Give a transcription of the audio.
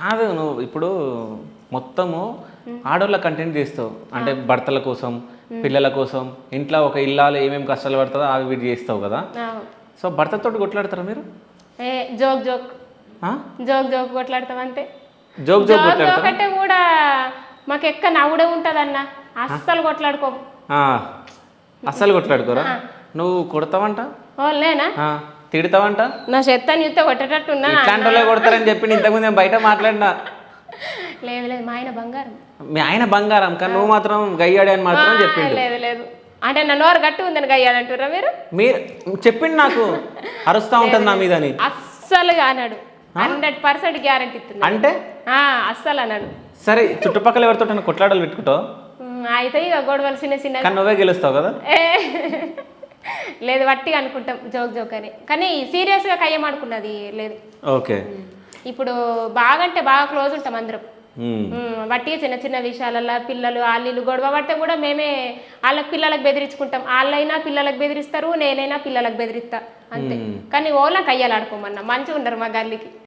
కాదు నువ్వు ఇప్పుడు మొత్తము ఆడోళ్ళ కంటెంట్ చేస్తావు అంటే భర్తల కోసం పిల్లల కోసం ఇంట్లో ఒక ఇల్లాలు ఏమేమి కష్టాలు పడుతుందో అవి వీటి చేస్తావు కదా. సో భర్తతో కొట్లాడతారా మీరు? ఏ జోక్ జోక్ జోక్ జోక్ కొట్లాడతాం అంతే. జోక్ జోక్ జోక్ జోక్ అంటే కూడా మాకు ఎక్క నవ్వుడే ఉంటుంది అన్న, అస్సలు కొట్లాడుకో. అస్సలు కొట్లాడుకోరా? నువ్వు కొడతావంట, ఓలేనా తిడతావంట. నా చెత్తని చూస్తే కొట్టేటట్టున్నా. ఇట్లాంటి వాళ్ళే కొడతారని చెప్పి ఇంతకుముందు నేను బయట మాట్లాడినా. లేదు లేదు, మా ఆయన బంగారం. మీ ఆయన బంగారం కానీ నువ్వు మాత్రం గయ్యాడే అని మాత్రం చెప్పిండు. లేదు లేదు, అంటే నా నోరు గట్టి ఉందని గయ్యాడంటారా మీరు? మీరు చెప్పిండు నాకు, అరుస్తా ఉంటుంది నా మీద అని. అస్సలుగా అన్నాడు, 100% గ్యారంటీ ఇస్తుంది. అంటే అస్సలు అన్నాడు. సరే చుట్టుపక్కల ఎవరితో కొట్లాడలు పెట్టుకుంటావు అయితే ఇక గొడవలు చిన్న చిన్న. కానీ నువ్వే గెలుస్తావు కదా. లేదు వట్టిగా అనుకుంటాం జోక్ జోక్ అని, కానీ సీరియస్గా కయ్యమాడుకున్నది లేదు. ఓకే. ఇప్పుడు బాగా అంటే బాగా క్లోజ్ ఉంటాం అందరం. వట్టిగా చిన్న చిన్న విషయాలలో పిల్లలు వాళ్ళు గొడవ పడితే కూడా మేమే వాళ్ళకి పిల్లలకు బెదిరించుకుంటాం. వాళ్ళైనా పిల్లలకు బెదిరిస్తారు, నేనైనా పిల్లలకు బెదిరిస్తా అంతే. కానీ ఓలా కయ్యాలు ఆడుకోమన్నా మంచిగా ఉండరు మా గల్లీకి.